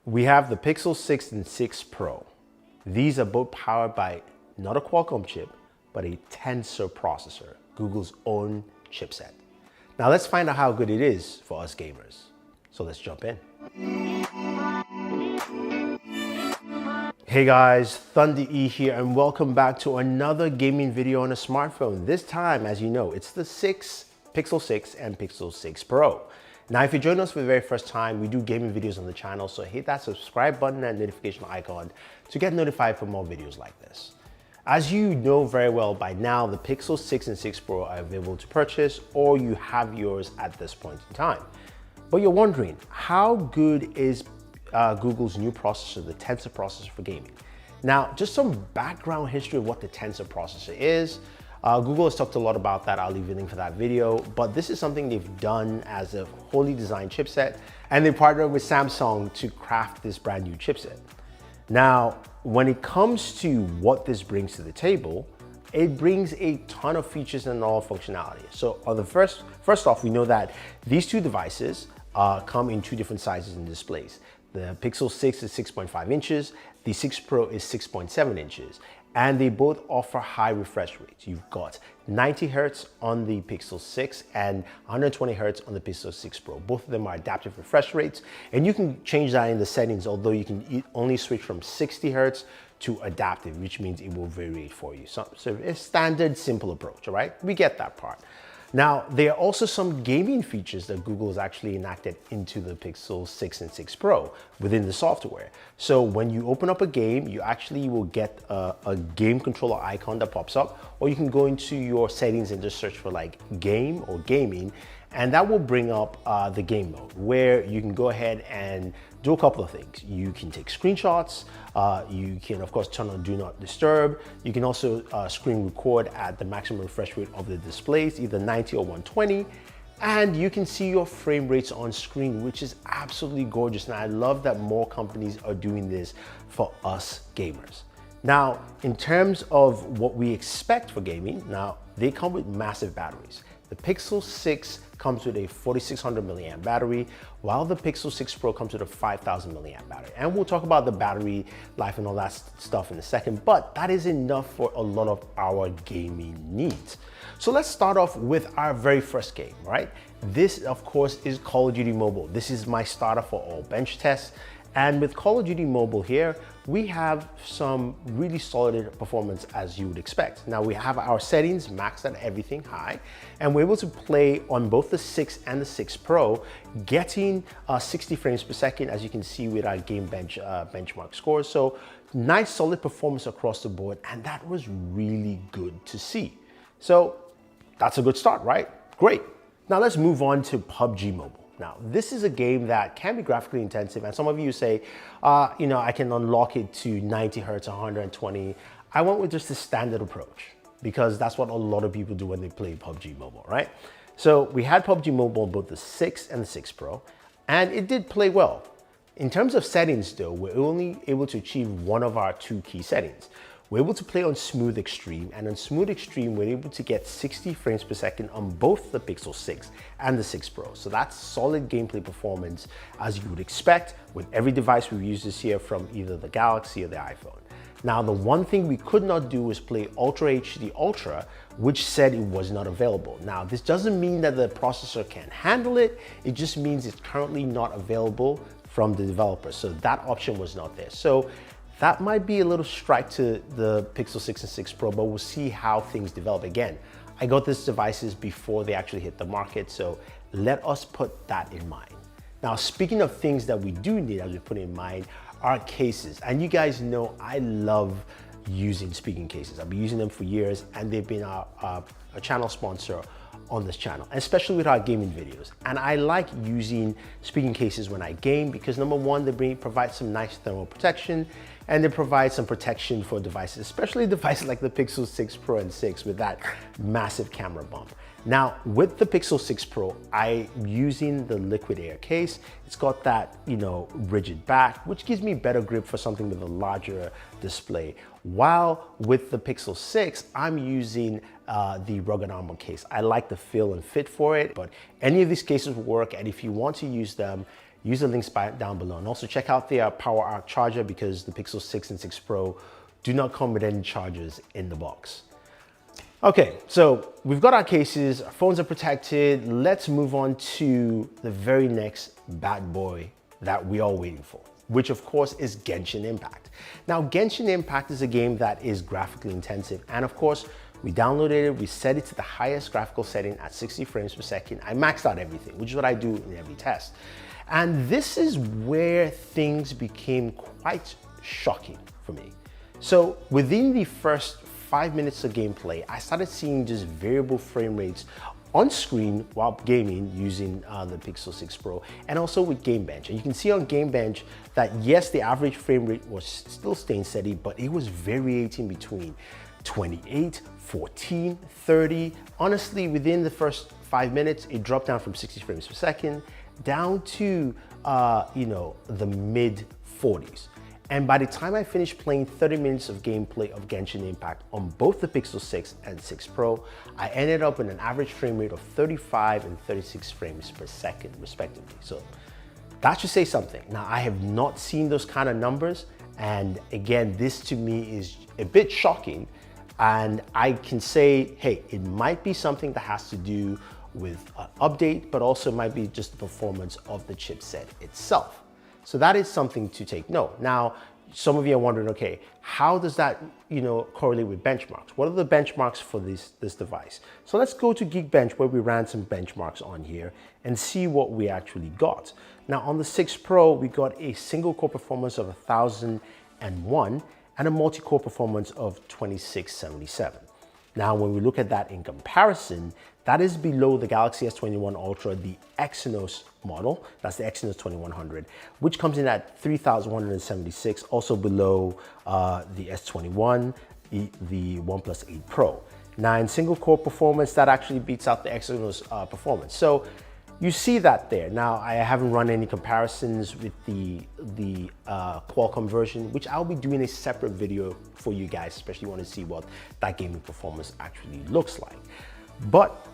We have the Pixel 6 and 6 Pro. These are both powered by not a Qualcomm chip, but a Tensor processor, Google's own chipset. Now let's find out how good it is for us gamers. So let's jump in. Hey guys, Thunder E here and welcome back to another gaming video on a smartphone. This time, as you know, it's the Pixel 6 and Pixel 6 Pro. Now, if you join us for the very first time, we do gaming videos on the channel, so hit that subscribe button and notification icon to get notified for more videos like this. As you know very well by now, the Pixel 6 and 6 Pro are available to purchase, or you have yours at this point in time. But you're wondering, how good is Google's new processor, the Tensor processor for gaming? Now, just some background history of what the Tensor processor is. Google has talked a lot about that. I'll leave a link for that video, but this is something they've done as a wholly designed chipset, and they partnered with Samsung to craft this brand new chipset. Now, when it comes to what this brings to the table, it brings a ton of features and all functionality. So on the first off, we know that these two devices come in two different sizes and displays. The Pixel 6 is 6.5 inches, the 6 Pro is 6.7 inches, and they both offer high refresh rates. You've got 90 Hertz on the Pixel 6 and 120 Hertz on the Pixel 6 Pro. Both of them are adaptive refresh rates, and you can change that in the settings, although you can only switch from 60 Hertz to adaptive, which means it will vary for you. So it's a standard, simple approach, all right? We get that part. Now, there are also some gaming features that Google has actually enacted into the Pixel 6 and 6 Pro within the software. So when you open up a game, you actually will get a game controller icon that pops up, or you can go into your settings and just search for like game or gaming, and that will bring up the game mode where you can go ahead and do a couple of things. You can take screenshots, you can of course turn on do not disturb, you can also screen record at the maximum refresh rate of the displays, either 90 or 120, and you can see your frame rates on screen, which is absolutely gorgeous. And I love that more companies are doing this for us gamers. Now, in terms of what we expect for gaming, now they come with massive batteries. The Pixel 6 comes with a 4600 milliamp battery, while the Pixel 6 Pro comes with a 5000 milliamp battery. And we'll talk about the battery life and all that stuff in a second, but that is enough for a lot of our gaming needs. So let's start off with our very first game, right? This, of course, is Call of Duty Mobile. This is my starter for all bench tests. And with Call of Duty Mobile here, we have some really solid performance as you would expect. Now we have our settings maxed at everything high, and we're able to play on both the 6 and the 6 Pro, getting 60 frames per second, as you can see with our game benchmark scores. So nice solid performance across the board, and that was really good to see. So that's a good start, right? Great. Now let's move on to PUBG Mobile. Now, this is a game that can be graphically intensive, and some of you say, you know, I can unlock it to 90 Hertz, 120. I went with just the standard approach because that's what a lot of people do when they play PUBG Mobile, right? So we had PUBG Mobile on both the 6 and the 6 Pro, and it did play well. In terms of settings though, we're only able to achieve one of our two key settings. We're able to play on Smooth Extreme, and on Smooth Extreme, we're able to get 60 frames per second on both the Pixel 6 and the 6 Pro. So that's solid gameplay performance as you would expect with every device we've used this year, from either the Galaxy or the iPhone. Now, the one thing we could not do was play Ultra HD Ultra, which said it was not available. Now, this doesn't mean that the processor can't handle it. It just means it's currently not available from the developer. So that option was not there. So that might be a little strike to the Pixel 6 and 6 Pro, but we'll see how things develop. Again, I got these devices before they actually hit the market, so let us put that in mind. Now, speaking of things that we do need as we put in mind, are cases. And you guys know I love using speaking cases. I've been using them for years, and they've been a channel sponsor on this channel, especially with our gaming videos. And I like using speaking cases when I game because number one, they provide some nice thermal protection, and they provide some protection for devices, especially devices like the Pixel 6 Pro and 6 with that massive camera bump. Now, with the Pixel 6 Pro, I'm using the liquid air case. It's got that, you know, rigid back, which gives me better grip for something with a larger display. While with the Pixel 6, I'm using the rugged armor case. I like the feel and fit for it, but any of these cases will work, and if you want to use them, use the links down below. And also check out their power arc charger because the Pixel 6 and 6 Pro do not come with any chargers in the box. Okay, so we've got our cases, our phones are protected. Let's move on to the very next bad boy that we're all waiting for, which of course is Genshin Impact. Now, Genshin Impact is a game that is graphically intensive. And of course, we downloaded it, we set it to the highest graphical setting at 60 frames per second. I maxed out everything, which is what I do in every test. And this is where things became quite shocking for me. So within the first 5 minutes of gameplay, I started seeing just variable frame rates on screen while gaming using the Pixel 6 Pro and also with Game Bench. And you can see on Game Bench that yes, the average frame rate was still staying steady, but it was variating between 28, 14, 30. Honestly, within the first 5 minutes, it dropped down from 60 frames per second down to the mid 40s. And by the time I finished playing 30 minutes of gameplay of Genshin Impact on both the Pixel 6 and 6 Pro, I ended up with an average frame rate of 35 and 36 frames per second, respectively. So that should say something. Now, I have not seen those kind of numbers. And again, this to me is a bit shocking. And I can say, hey, it might be something that has to do with an update, but also might be just the performance of the chipset itself. So that is something to take note. Now, some of you are wondering, okay, how does that correlate with benchmarks? What are the benchmarks for this device? So let's go to Geekbench where we ran some benchmarks on here and see what we actually got. Now on the 6 Pro, we got a single core performance of 1001 and a multi-core performance of 2677. Now, when we look at that in comparison, that is below the Galaxy S21 Ultra, the Exynos model. That's the Exynos 2100, which comes in at 3176, also below the S21, the OnePlus 8 Pro. Now, in single core performance, that actually beats out the Exynos performance. So you see that there. Now, I haven't run any comparisons with the Qualcomm version, which I'll be doing a separate video for you guys, especially want to see what that gaming performance actually looks like. But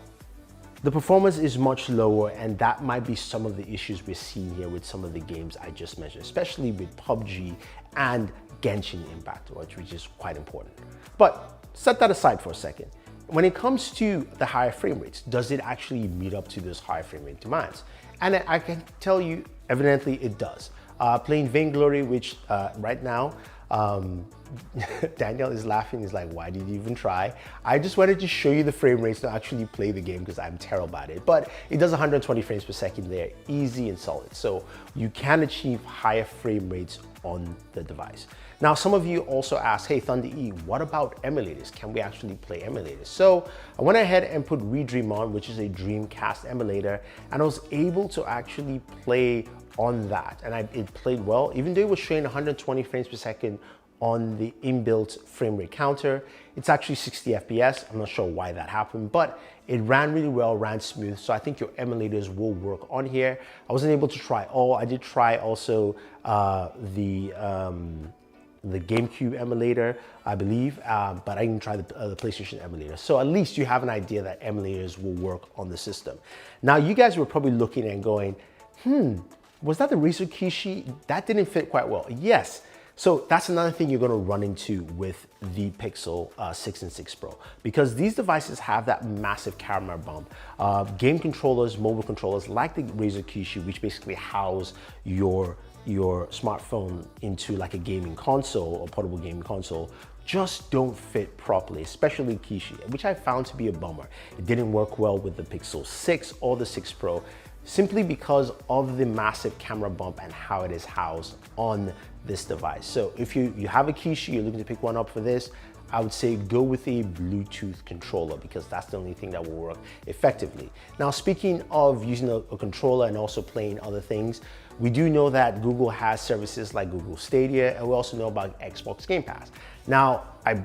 the performance is much lower, and that might be some of the issues we're seeing here with some of the games I just mentioned, especially with PUBG and Genshin Impact, which is quite important. But set that aside for a second. When it comes to the higher frame rates, does it actually meet up to those higher frame rate demands? And I can tell you, evidently it does. Playing Vainglory, which right now, Daniel is laughing, he's like, why did you even try? I just wanted to show you the frame rates to actually play the game because I'm terrible at it. But it does 120 frames per second there, easy and solid. So you can achieve higher frame rates on the device. Now, some of you also asked, hey, Thunder E, what about emulators? Can we actually play emulators? So I went ahead and put Redream on, which is a Dreamcast emulator, and I was able to actually play on that. And it played well, even though it was showing 120 frames per second on the inbuilt frame rate counter. It's actually 60 FPS. I'm not sure why that happened, but it ran really well, ran smooth. So I think your emulators will work on here. I wasn't able to try all. I did try also the GameCube emulator, I believe, but I didn't try the PlayStation emulator. So at least you have an idea that emulators will work on the system. Now, you guys were probably looking and going, was that the Razer Kishi? That didn't fit quite well. Yes. So that's another thing you're going to run into with the Pixel 6 and 6 Pro, because these devices have that massive camera bump. Game controllers, mobile controllers like the Razer Kishi, which basically house your smartphone into like a gaming console or portable gaming console, just don't fit properly, especially Kishi, which I found to be a bummer. It didn't work well with the Pixel 6 or the 6 Pro, simply because of the massive camera bump and how it is housed on this device. So if you have a Kishi, you're looking to pick one up for this, I would say go with a Bluetooth controller, because that's the only thing that will work effectively. Now, speaking of using a controller and also playing other things, we do know that Google has services like Google Stadia, and we also know about Xbox Game Pass. Now, I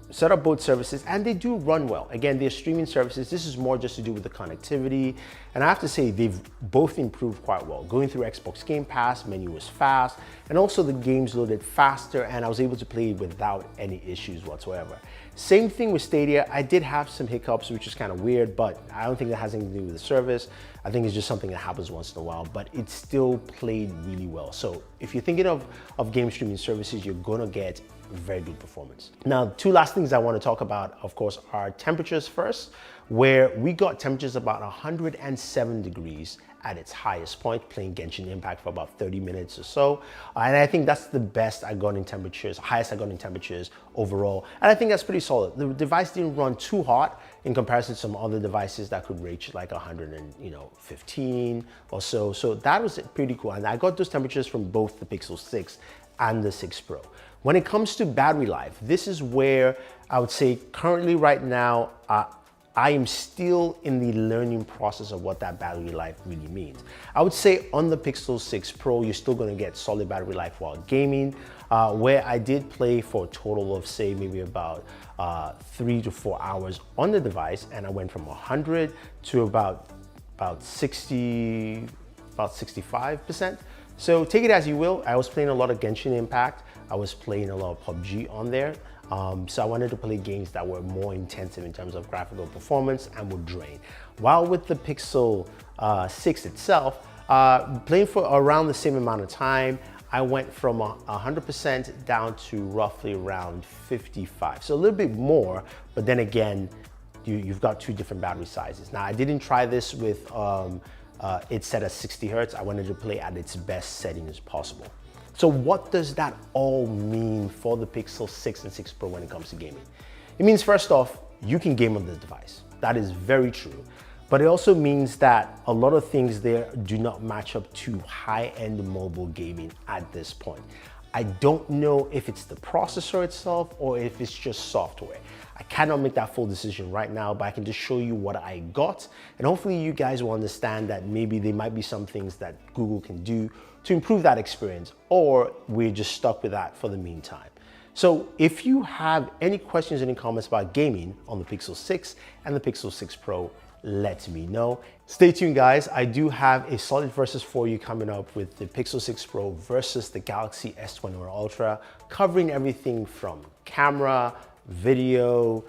set up both services and they do run well. Again, they're streaming services. This is more just to do with the connectivity. And I have to say they've both improved quite well. Going through Xbox Game Pass, menu was fast, and also the games loaded faster, and I was able to play without any issues whatsoever. Same thing with Stadia. I did have some hiccups, which is kind of weird, but I don't think that has anything to do with the service. I think it's just something that happens once in a while, but it still played really well. So if you're thinking of game streaming services, you're gonna get very good performance. Now, two last things I want to talk about, of course, are temperatures first, where we got temperatures about 107 degrees at its highest point, playing Genshin Impact for about 30 minutes or so. And I think that's the best I got in temperatures, highest I got in temperatures overall. And I think that's pretty solid. The device didn't run too hot in comparison to some other devices that could reach like 115 or so. So that was pretty cool. And I got those temperatures from both the Pixel 6 and the 6 Pro. When it comes to battery life, this is where I would say currently right now, I am still in the learning process of what that battery life really means. I would say on the Pixel 6 Pro, you're still gonna get solid battery life while gaming, where I did play for a total of say maybe about 3 to 4 hours on the device, and I went from 100 to about 65%. So take it as you will. I was playing a lot of Genshin Impact. I was playing a lot of PUBG on there. So I wanted to play games that were more intensive in terms of graphical performance and would drain. While with the Pixel 6 itself, playing for around the same amount of time, I went from 100% down to roughly around 55. So a little bit more, but then again, you've got two different battery sizes. Now I didn't try this with it set at 60 Hertz. I wanted to play at its best setting as possible. So what does that all mean for the Pixel 6 and 6 Pro when it comes to gaming? It means first off, you can game on this device. That is very true. But it also means that a lot of things there do not match up to high-end mobile gaming at this point. I don't know if it's the processor itself or if it's just software. I cannot make that full decision right now, but I can just show you what I got. And hopefully you guys will understand that maybe there might be some things that Google can do to improve that experience, or we're just stuck with that for the meantime. So if you have any questions, any comments about gaming on the Pixel 6 and the Pixel 6 Pro, let me know. Stay tuned, guys. I do have a solid versus for you coming up with the Pixel 6 Pro versus the Galaxy S21 Ultra, covering everything from camera, video,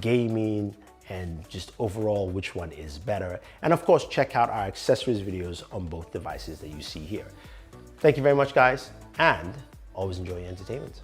gaming, and just overall which one is better. And of course, check out our accessories videos on both devices that you see here. Thank you very much, guys, and always enjoy your entertainment.